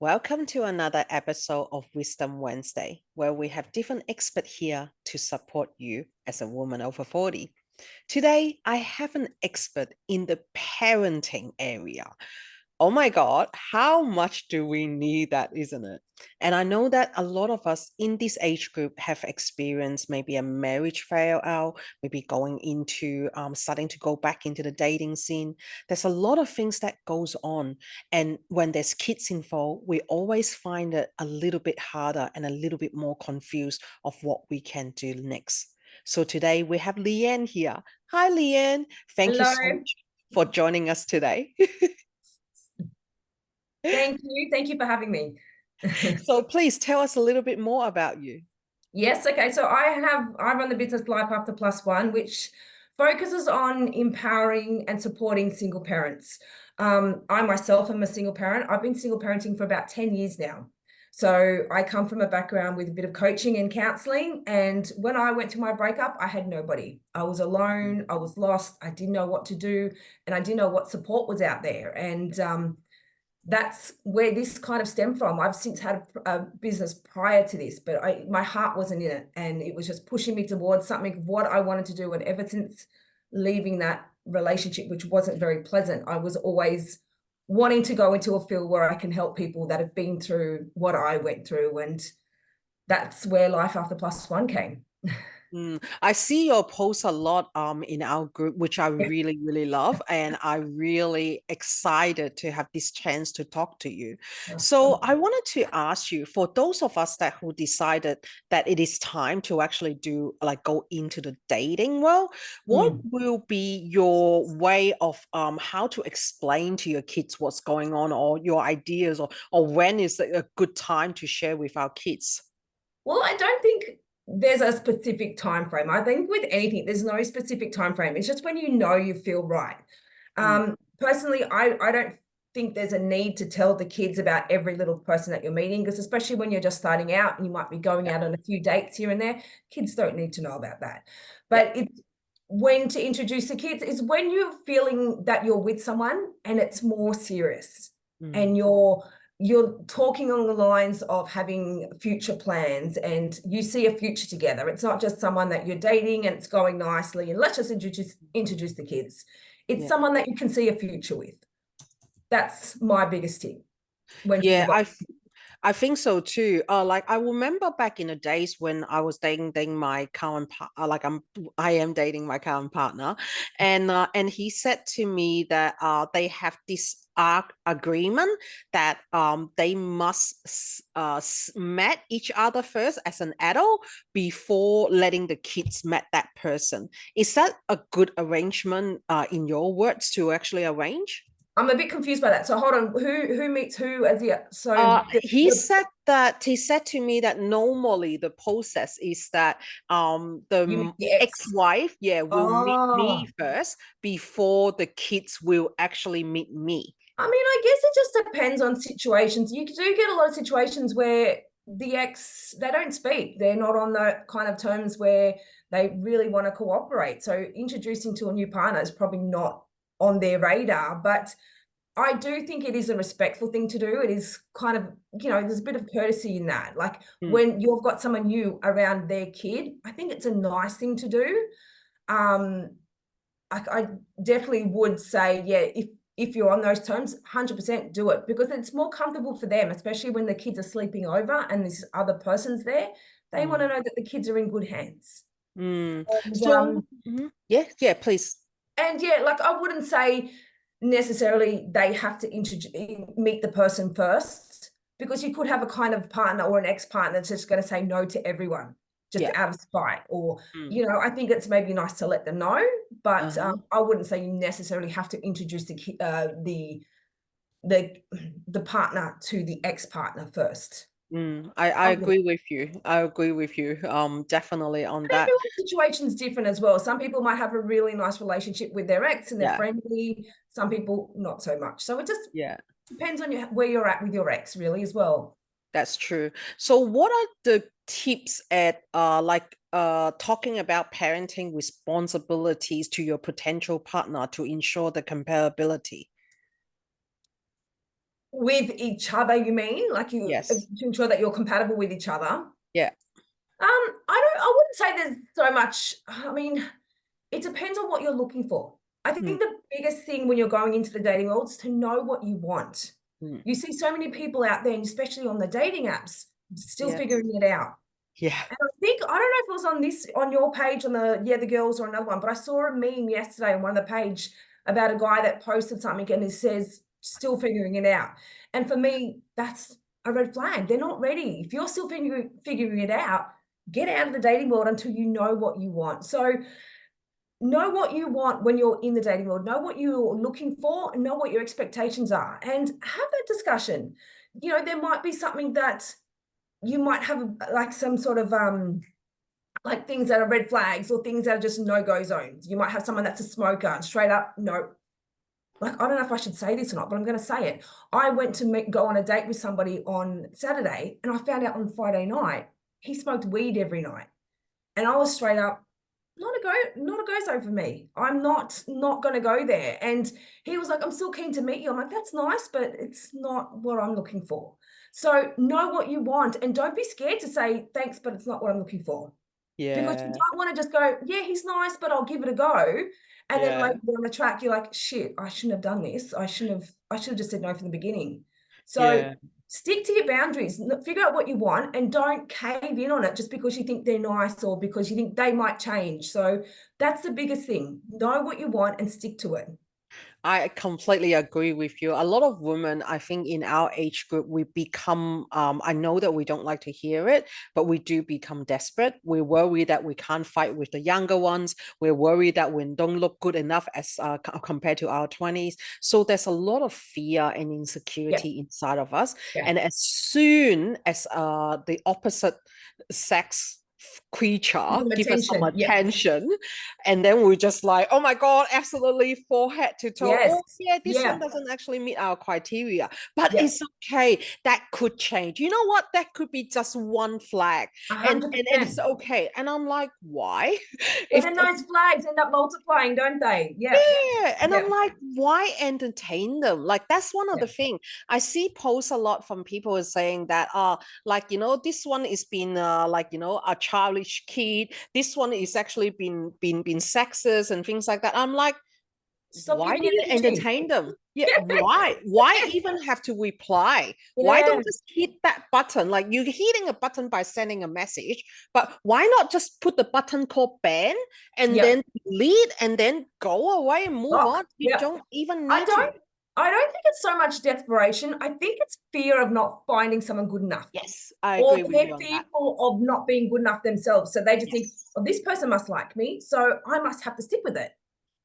Welcome to another episode of Wisdom Wednesday, where we have different experts here to support you as a woman over 40. Today, I have an expert in the parenting area. Oh my God, how much do we need that, isn't it? And I know that a lot of us in this age group have experienced maybe a marriage fail out, maybe going into starting to go back into the dating scene. There's a lot of things that goes on. And when there's kids involved, we always find it a little bit harder and a little bit more confused of what we can do next. So today we have Leanne here. Hi, Leanne. Thank you Hello. so much for joining us today. Thank you. Thank you for having me. So please tell us a little bit more about you. Yes, okay. So I run the business Life After Plus One, which focuses on empowering and supporting single parents. I myself am a single parent. I've been single parenting for about 10 years now. So I come from a background with a bit of coaching and counseling. And when I went through my breakup, I had nobody. I was alone. I was lost. I didn't know what to do. And I didn't know what support was out there. And that's where this kind of stemmed from. I've since had a business prior to this, but my heart wasn't in it, and it was just pushing me towards something what I wanted to do. And ever since leaving that relationship, which wasn't very pleasant, I was always wanting to go into a field where I can help people that have been through what I went through, and that's where Life After Plus One came. I see your posts a lot in our group, which I really, really love. And I'm really excited to have this chance to talk to you. So I wanted to ask you, for those of us that who decided that it is time to actually do like go into the dating world, what Mm. will be your way of how to explain to your kids what's going on, or your ideas, or when is a good time to share with our kids? Well, I don't think there's a specific time frame. I think with anything, there's no specific time frame. It's just when you feel right. Mm, Personally, I don't think there's a need to tell the kids about every little person that you're meeting, because especially when you're just starting out and you might be going yeah, out on a few dates here and there, kids don't need to know about that. yeah. But it's when to introduce the kids is when you're feeling that you're with someone and it's more serious Mm. and you're talking on the lines of having future plans and you see a future together. It's not just someone that you're dating and it's going nicely and let's just introduce the kids. It's Yeah. someone that you can see a future with. That's my biggest tip when Yeah, you've got. I think so too. Like I remember back in the days when I was dating my current I am dating my current partner, and he said to me that they have this agreement that they must met each other first as an adult before letting the kids met that person. Is that a good arrangement in your words to actually arrange? I'm a bit confused by that. So hold on, who meets who as the He said to me that normally the process is that you meet the the ex. ex-wife, yeah, will meet Oh, me first before the kids will actually meet me. I mean, I guess it just depends on situations. You do get a lot of situations where the ex, they don't speak. They're not on the kind of terms where they really want to cooperate. So introducing to a new partner is probably not on their radar. But I do think it is a respectful thing to do. It is kind of, there's a bit of courtesy in that. Like Mm, when you've got someone new around their kid, I think it's a nice thing to do. Um, I definitely would say, yeah, if you're on those terms, 100% do it, because it's more comfortable for them, especially when the kids are sleeping over and this other person's there. They want to mm, know that the kids are in good hands. mm. And So, yeah, yeah, please. and yeah, like I wouldn't say necessarily they have to meet the person first, because you could have a kind of partner or an ex-partner that's just going to say no to everyone just Yeah. out of spite, or Mm, I think it's maybe nice to let them know, but uh-huh. I wouldn't say you necessarily have to introduce the the partner to the ex-partner first. I I agree with you. I agree with you. Definitely on that. Everyone's situation's different as well. Some people might have a really nice relationship with their ex and they're Yeah, friendly. Some people not so much. So it just yeah. depends on where you're at with your ex, really, as well. That's true. So what are the tips at talking about parenting responsibilities to your potential partner to ensure the compatibility? With each other, you mean? Like Yes. to ensure that you're compatible with each other? Yeah. I wouldn't say there's so much. I mean, it depends on what you're looking for. I Mm, think the biggest thing when you're going into the dating world is to know what you want. mm. You see so many people out there, and especially on the dating apps, still Yes. figuring it out. Yeah. And I think, I don't know if it was on your page, on the girls or another one, but I saw a meme yesterday on one of the page about a guy that posted something and it says, still figuring it out. And for me, that's a red flag. They're not ready. If you're still figuring it out, get out of the dating world until you know what you want. So know what you want when you're in the dating world, know what you're looking for, and know what your expectations are, and have that discussion. There might be something that you might have, like some sort of like things that are red flags or things that are just no-go zones. You might have someone that's a smoker and straight up no. Like, I don't know if I should say this or not, but I'm going to say it. I went to go on a date with somebody on Saturday, and I found out on Friday night he smoked weed every night. And I was straight up, not a go zone for me. I'm not going to go there. And he was like, I'm still keen to meet you. I'm like, that's nice, but it's not what I'm looking for. So know what you want, and don't be scared to say thanks, but it's not what I'm looking for. Because you Yeah. don't want to just go, yeah, he's nice, but I'll give it a go. And then Yeah. later on the track, you're like, shit, I shouldn't have done this. I should have just said no from the beginning. So Yeah. stick to your boundaries, figure out what you want, and don't cave in on it just because you think they're nice or because you think they might change. So that's the biggest thing. Know what you want and stick to it. I completely agree with you. A lot of women, I think, in our age group, we become, I know that we don't like to hear it, but we do become desperate. We worry that we can't fight with the younger ones. We're worried that we don't look good enough as compared to our 20s. So there's a lot of fear and Yeah, insecurity inside of us. yeah. And as soon as the opposite sex creature Some give us some attention. Yeah. attention, and then we're just like, oh my god, absolutely full head to toe, Yes. oh yeah, this one Yeah. doesn't actually meet our criteria, but Yeah. it's okay, that could change, you know what, that could be just one flag, A and it's 100%. okay. And I'm like, why? But if then those flags end up multiplying, don't they? Yeah. Yeah, and I'm Yeah. like, why entertain them? Like, that's one of Yeah. the thing I see posts a lot from people is saying that, like, this one is been like, a childish kid. This one is actually been sexist and things like that. I'm like, Stop why giving do it you energy. entertain them? Yeah, Yeah. why even have to reply? Why Yeah. don't just hit that button? Like, you're hitting a button by sending a message, but why not just put the button called ban and Yeah. then delete and then go away and move on? Block. You Yeah. don't even I need to. don't I don't think it's so much desperation. I think it's fear of not finding someone good enough. Yes, I Or agree with they're you on that. fearful of not being good enough themselves. So they just think, Yes. oh, this person must like me, so I must have to stick with it.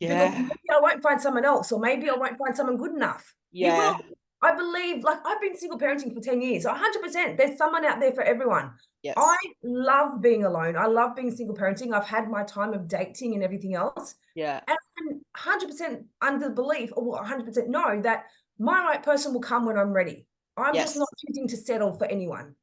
Because Yeah. maybe I won't find someone else, or maybe I won't find someone good enough. You will. Yeah. I believe, like, I've been single parenting for 10 years. 100%. There's someone out there for everyone. I Yes. love being alone. I love being single parenting. I've had my time of dating and everything else. Yeah. And I'm 100% under the belief, or 100% know that my right person will come when I'm ready. I'm just not Yes. choosing to settle for anyone.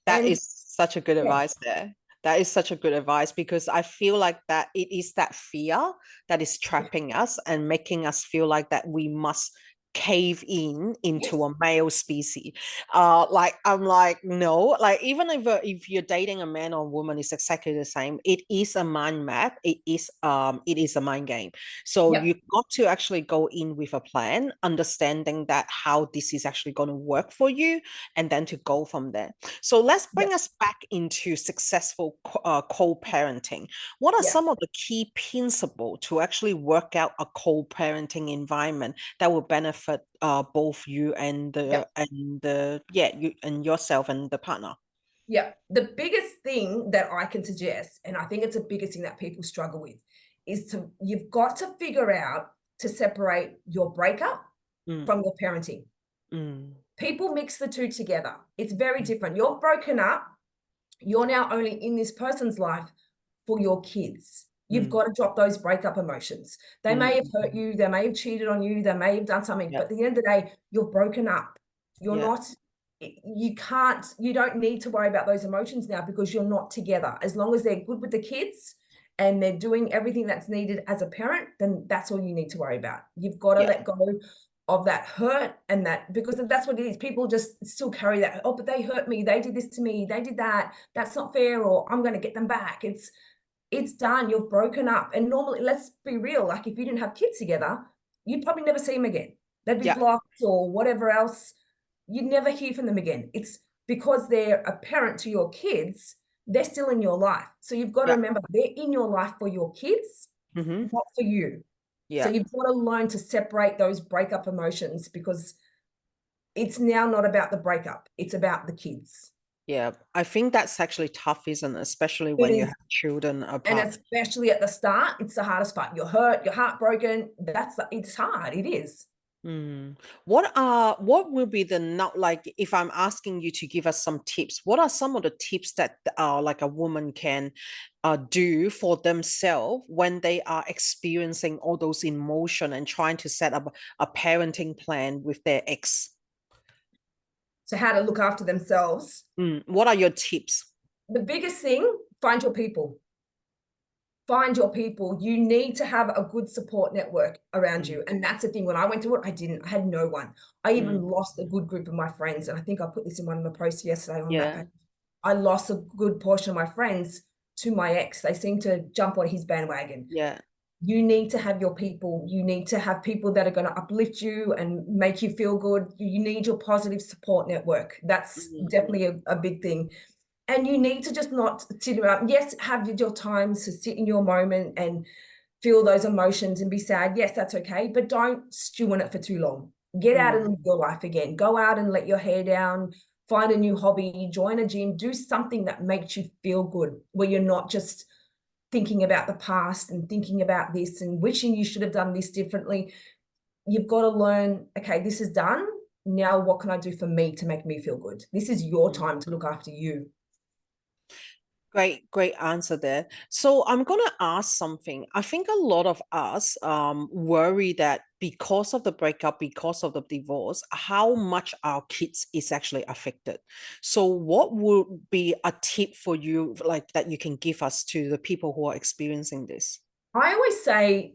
That And is such a good yeah, advice there. That is such a good advice because I feel like that it is that fear that is yeah, trapping us and making us feel like that we must cave in into yes, a male species. Like, I'm like, no, like, even if you're dating a man or woman, it's exactly the same. It is a mind map. It is a mind game. So yep, you got to actually go in with a plan, understanding that how this is actually going to work for you, and then to go from there. So let's yep, bring us back into successful co-parenting. What are yeah. some of the key principles to actually work out a co-parenting environment that will benefit both you and Yeah. you and yourself and the partner? Yeah. The biggest thing that I can suggest, and I think it's the biggest thing that people struggle with, is you've got to figure out to separate your breakup Mm, from your parenting. mm, People mix the two together. It's very different. You're broken up. You're now only in this person's life for your kids. You've mm, got to drop those breakup emotions. They may have hurt mm. you, they may have cheated on you, they may have done something, Yeah, but at the end of the day, you're broken up. You're yeah, not, you don't need to worry about those emotions now because you're not together. As long as they're good with the kids and they're doing everything that's needed as a parent, then that's all you need to worry about. You've got to yeah. let go of that hurt, and that, because that's what it is. People just still carry that, oh, but they hurt me, they did this to me, they did that, that's not fair, or I'm going to get them back. It's done, you've broken up. And normally, let's be real, like if you didn't have kids together, you'd probably never see them again. They'd be Yeah. blocked or whatever else. You'd never hear from them again. It's because they're a parent to your kids, they're still in your life. So you've got to Yeah. remember, they're in your life for your kids, Mm-hmm. not for you. So Yeah. you've got to learn to separate those breakup emotions, because it's now not about the breakup, it's about the kids. Yeah. I think that's actually tough, isn't it? Especially It when you is. have children And apart. especially at the start, it's the hardest part. You're hurt, you're heartbroken. It's hard. It is. Mm. What will be the not like if I'm asking you to give us some tips, what are some of the tips that like a woman can do for themselves when they are experiencing all those emotion and trying to set up a parenting plan with their ex? So how to look after themselves. What are your tips? The biggest thing, find your people. Find your people. You need to have a good support network around Mm, you. And that's the thing. When I went to it, I had no one. I even mm, lost a good group of my friends. And I think I put this in one of the posts yesterday on that yeah, page. I lost a good portion of my friends to my ex. They seemed to jump on his bandwagon. yeah. You need to have your people. You need to have people that are going to uplift you and make you feel good. You need your positive support network. That's Mm, definitely a big thing. And you need to just not sit around. Yes, have your times to sit in your moment and feel those emotions and be sad. Yes, that's okay. But don't stew in it for too long. Get out mm, and live your life again. Go out and let your hair down. Find a new hobby. Join a gym. Do something that makes you feel good, where you're not just thinking about the past and thinking about this and wishing you should have done this differently. You've got to learn, okay, this is done. Now, what can I do for me to make me feel good? This is your mm. time to look after you. Great answer there. So I'm going to ask something. I think a lot of us worry that because of the breakup, because of the divorce, how much our kids is actually affected. So what would be a tip for you, like that you can give us to the people who are experiencing this? I always say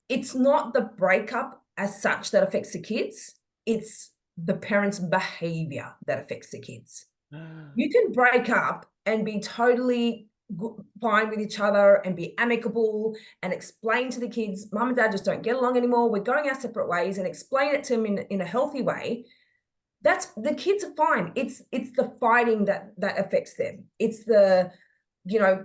it's not the breakup as such that affects the kids, it's the parents' behavior that affects the kids. Ah, You can break up and be totally fine with each other and be amicable and explain to the kids, mum and dad just don't get along anymore, we're going our separate ways, and explain it to them in a healthy way. That's, the kids are fine. It's the fighting that affects them. It's the,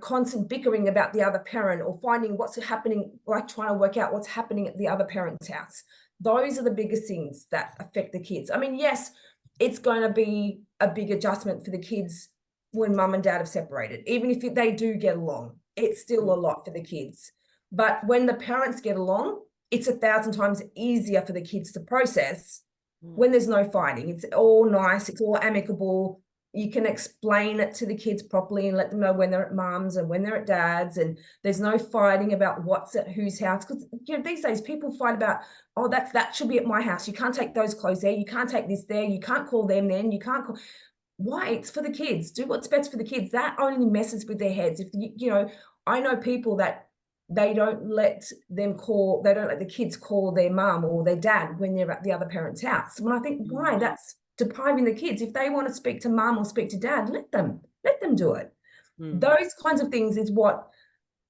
constant bickering about the other parent, or finding what's happening, like trying to work out what's happening at the other parent's house. Those are the biggest things that affect the kids. I mean, yes, it's going to be a big adjustment for the kids when mum and dad have separated. Even if they do get along, it's still a lot for the kids. But when the parents get along, it's 1,000 times easier for the kids to process mm, when there's no fighting. It's all nice, it's all amicable. You can explain it to the kids properly and let them know when they're at mum's and when they're at dad's, and there's no fighting about what's at whose house. Because these days people fight about, oh, that should be at my house. You can't take those clothes there. You can't take this there. You can't call them then. You can't call. Why? It's for the kids. Do what's best for the kids. That only messes with their heads. If I know people that they don't let the kids call their mum or their dad when they're at the other parent's house. When I think, why? That's depriving the kids. If they want to speak to mum or speak to dad, let them do it. mm, Those kinds of things is what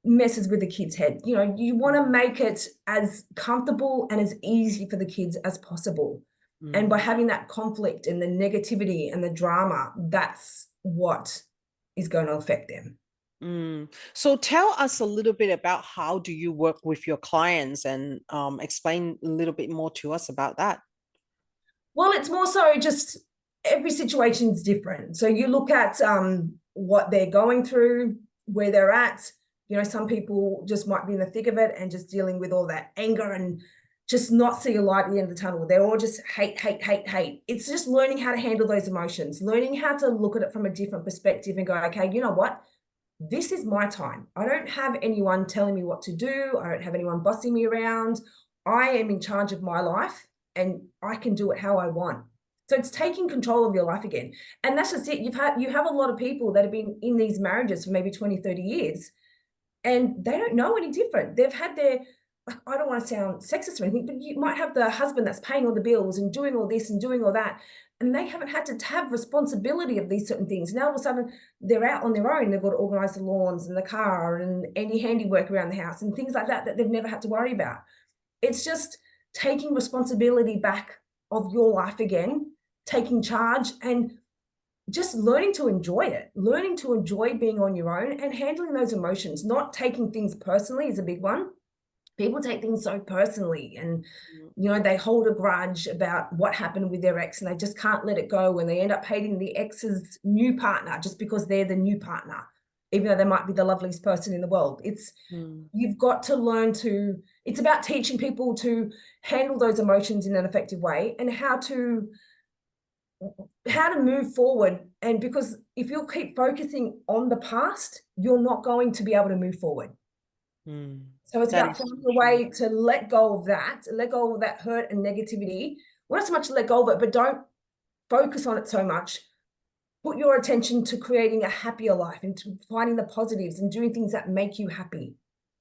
messes with the kids' head. You want to make it as comfortable and as easy for the kids as possible. And by mm. having that conflict and the negativity and the drama, that's what is going to affect them. So tell us a little bit about how do you work with your clients and explain a little bit more to us about that. Well, it's more so just every situation is different. So you look at what they're going through, where they're at. Some people just might be in the thick of it and just dealing with all that anger and just not see a light at the end of the tunnel. They're all just hate, hate, hate, hate. It's just learning how to handle those emotions, learning how to look at it from a different perspective and go, okay, you know what? This is my time. I don't have anyone telling me what to do. I don't have anyone bossing me around. I am in charge of my life and I can do it how I want. So it's taking control of your life again. And that's just it. You have a lot of people that have been in these marriages for maybe 20, 30 years, and they don't know any different. They've had I don't want to sound sexist or anything, but you might have the husband that's paying all the bills and doing all this and doing all that, and they haven't had to have responsibility of these certain things. Now all of a sudden they're out on their own. They've got to organise the lawns and the car and any handiwork around the house and things like that that they've never had to worry about. It's just taking responsibility back of your life again, taking charge, and just learning to enjoy it, learning to enjoy being on your own and handling those emotions, not taking things personally is a big one. People take things so personally, and they hold a grudge about what happened with their ex and they just can't let it go, and they end up hating the ex's new partner just because they're the new partner, even though they might be the loveliest person in the world. You've got to learn to, it's about teaching people to handle those emotions in an effective way and how to move forward. And because if you'll keep focusing on the past, you're not going to be able to move forward. So it's That about is so finding a true. way to let go of that hurt and negativity. Well, not so much let go of it, but don't focus on it so much. Put your attention to creating a happier life and to finding the positives and doing things that make you happy.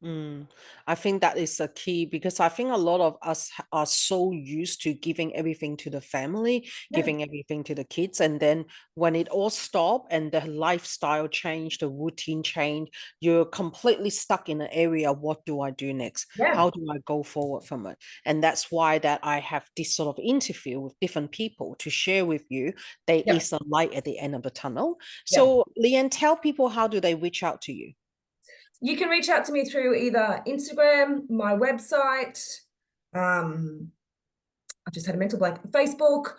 I think that is a key, because I think a lot of us are so used to giving everything to the family, Yeah, giving everything to the kids. And then when it all stopped and the lifestyle changed, the routine changed, you're completely stuck in an area. What do I do next? yeah, How do I go forward from it? And that's why that I have this sort of interview with different people to share with you. There yeah, is a light at the end of the tunnel. yeah. So Leanne, tell people, how do they reach out to you? You can reach out to me through either Instagram, my website, um, I just had a mental blank, Facebook,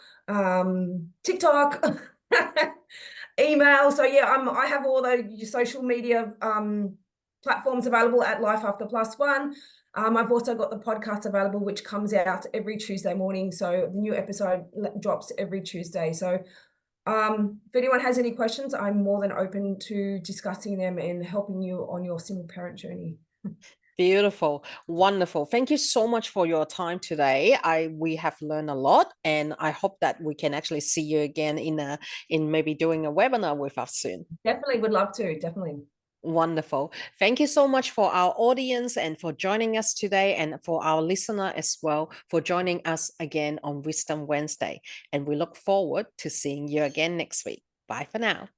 TikTok, email. So yeah, I have all the social media platforms available at Life After Plus One. I've also got the podcast available, which comes out every Tuesday morning. So the new episode drops every Tuesday. So if anyone has any questions, I'm more than open to discussing them and helping you on your single parent journey. Beautiful. Wonderful. Thank you so much for your time today. We have learned a lot, and I hope that we can actually see you again in maybe doing a webinar with us soon. Definitely would love to. Definitely. Wonderful. Thank you so much for our audience and for joining us today, and for our listener as well for joining us again on Wisdom Wednesday. And we look forward to seeing you again next week. Bye for now.